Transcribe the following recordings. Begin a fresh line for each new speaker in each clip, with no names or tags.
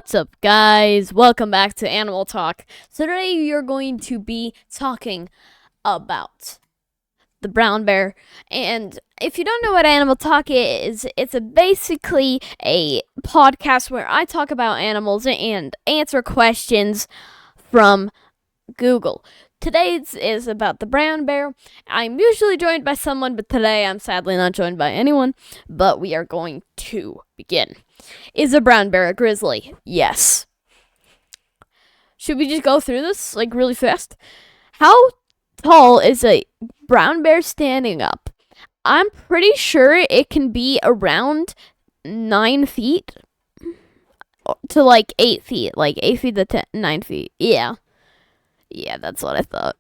What's up, guys? Welcome back to Animal Talk. So today you're going to be talking about the brown bear. And if you don't know what Animal Talk is, it's basically a podcast where I talk about animals and answer questions from Google. Today's is about the brown bear. I'm usually joined by someone, but today I'm sadly not joined by anyone. But we are going to begin. Is a brown bear a grizzly? Yes. Should we just go through this like really fast? How tall is a brown bear standing up? I'm pretty sure it can be around 9 feet to like 8 feet. Like 8 feet to 9 feet. Yeah. Yeah, that's what I thought.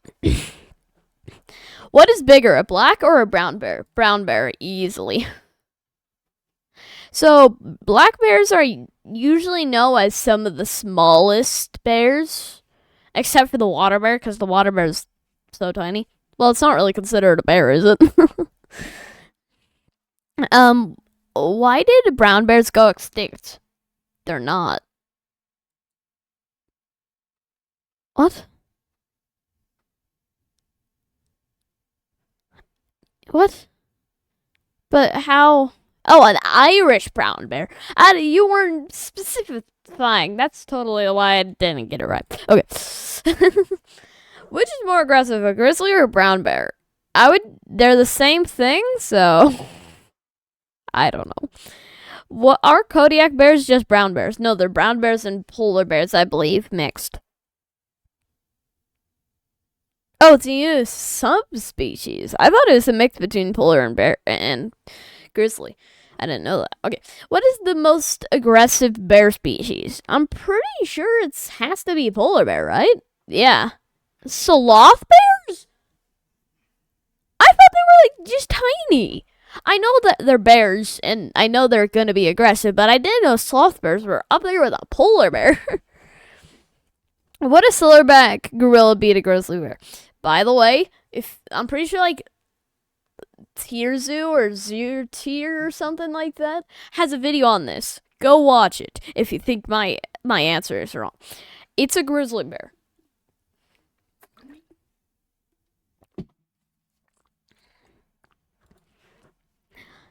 What is bigger, a black or a brown bear? Brown bear, easily. So, black bears are usually known as some of the smallest bears, except for the water bear, because the water bear is so tiny. Well, it's not really considered a bear, is it? Why did brown bears go extinct? They're not. What? What? But how? Oh, an Irish brown bear. You weren't specifying. That's totally why I didn't get it right. Okay. Which is more aggressive, a grizzly or a brown bear? They're the same thing, so I don't know. What are Kodiak bears just brown bears? No, they're brown bears and polar bears, I believe, mixed. Oh, it's a new subspecies. I thought it was a mix between polar and bear and grizzly. I didn't know that. Okay. What is the most aggressive bear species? I'm pretty sure it has to be polar bear, right? Yeah. Sloth bears? I thought they were like just tiny. I know that they're bears and I know they're going to be aggressive, but I didn't know sloth bears were up there with a polar bear. What a silverback gorilla beat a grizzly bear? By the way, I'm pretty sure like Tierzu or Zootier or something like that has a video on this. Go watch it if you think my answer is wrong. It's a grizzly bear.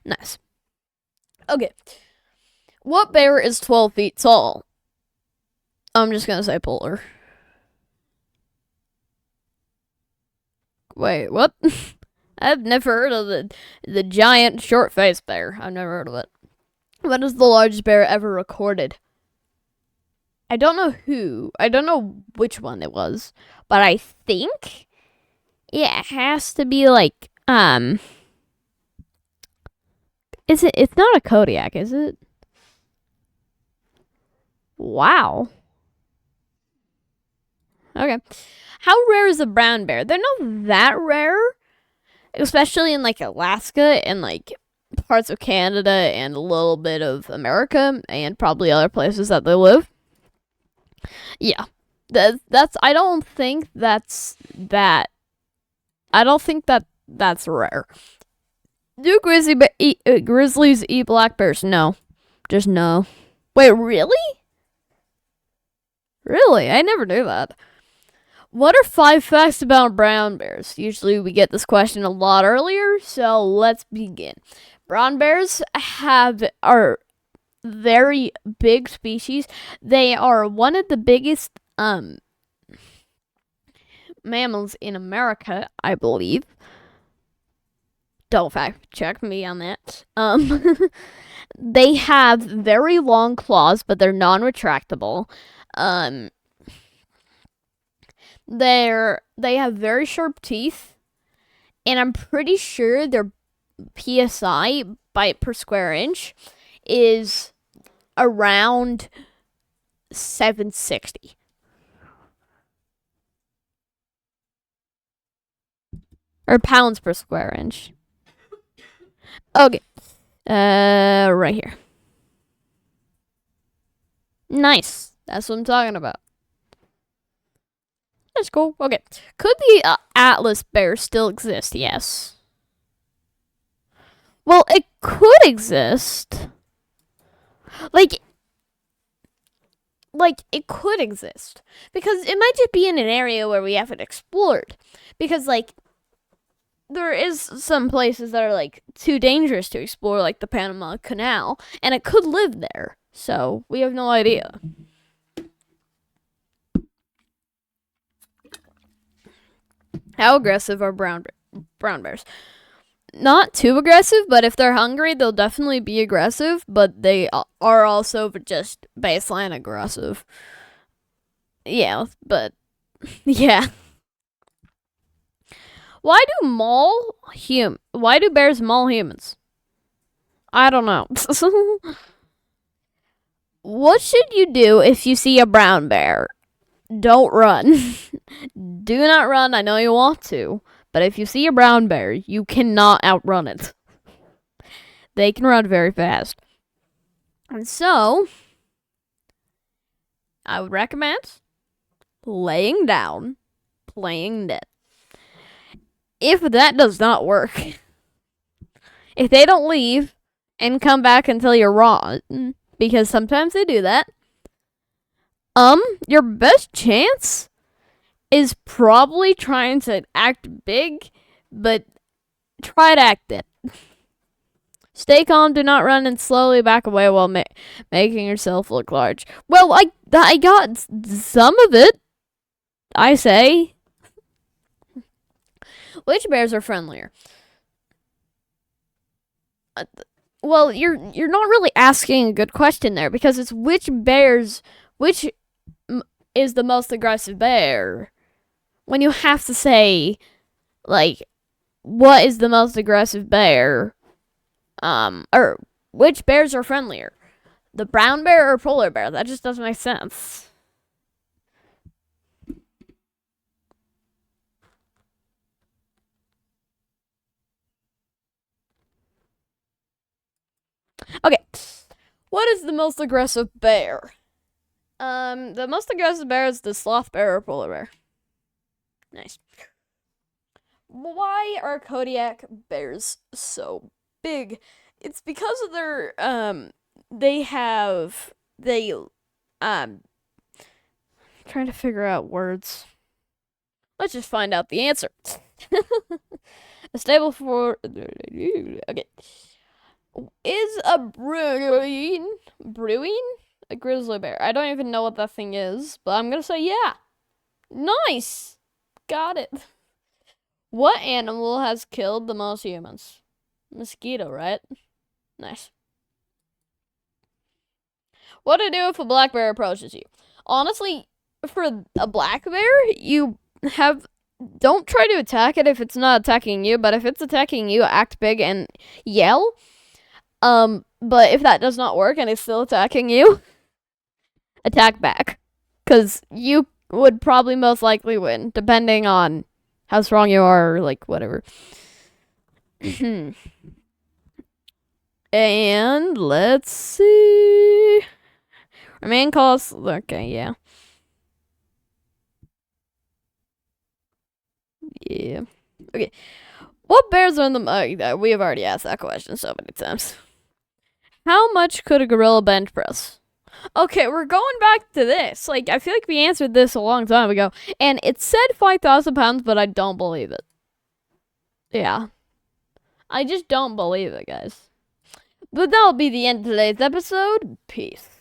Nice. Okay. What bear is 12 feet tall? I'm just gonna say polar. Wait, what? I've never heard of the giant short-faced bear. I've never heard of it. What is the largest bear ever recorded? I don't know which one it was, but I think it has to be like it's not a Kodiak, is it? Wow. Okay. How rare is a brown bear? They're not that rare, especially in like Alaska and like parts of Canada and a little bit of America and probably other places that they live. Yeah. That's I don't think that's rare. Do grizzlies eat black bears? No. Just no. Wait, really? Really? I never knew that. What are 5 facts about brown bears? Usually we get this question a lot earlier, so let's begin. Brown bears are very big species. They are one of the biggest mammals in America, I believe. Don't fact check me on that. They have very long claws, but they're non-retractable. They have very sharp teeth, and I'm pretty sure their PSI bite per square inch is around 760. Or pounds per square inch. Okay. Right here. Nice. That's what I'm talking about. That's cool. Okay. Could the Atlas bear still exist? Yes. Well, it could exist. Like, like, it could exist. Because it might just be in an area where we haven't explored. Because, like, there is some places that are, like, too dangerous to explore, like the Panama Canal, and it could live there. So, we have no idea. How aggressive are brown bears? Not too aggressive, but if they're hungry, they'll definitely be aggressive, but they are also just baseline aggressive. Yeah, but yeah. Why do bears maul humans? I don't know. What should you do if you see a brown bear? Don't run. Do not run. I know you want to. But if you see a brown bear, you cannot outrun it. They can run very fast. And so, I would recommend laying down, playing dead. If that does not work, if they don't leave and come back until you're rotten, because sometimes they do that, your best chance is probably trying to act big, but try to act it. Stay calm, do not run, and slowly back away while making yourself look large. Well, I got some of it, I say. Which bears are friendlier? Well, you're not really asking a good question there, because it's which is the most aggressive bear? When you have to say, like, what is the most aggressive bear? Or which bears are friendlier? The brown bear or polar bear? That just doesn't make sense. Okay. What is the most aggressive bear? The most aggressive bear is the sloth bear or polar bear. Nice. Why are Kodiak bears so big? It's because of their trying to figure out words. Let's just find out the answer. A stable for okay. Is a brewing a grizzly bear? I don't even know what that thing is, but I'm gonna say yeah. Nice, got it. What animal has killed the most humans? Mosquito, right? Nice. What to do if a black bear approaches you? Honestly, for a black bear, don't try to attack it if it's not attacking you, but if it's attacking you, act big and yell. But if that does not work and it's still attacking you, attack back. Because you would probably most likely win, depending on how strong you are, or, like, whatever. And let's see. Remain calls. Okay, yeah. Yeah. Okay. What bears are in the... we have already asked that question so many times. How much could a gorilla bench press? Okay, we're going back to this. Like, I feel like we answered this a long time ago. And it said 5,000 pounds, but I don't believe it. Yeah. I just don't believe it, guys. But that'll be the end of today's episode. Peace.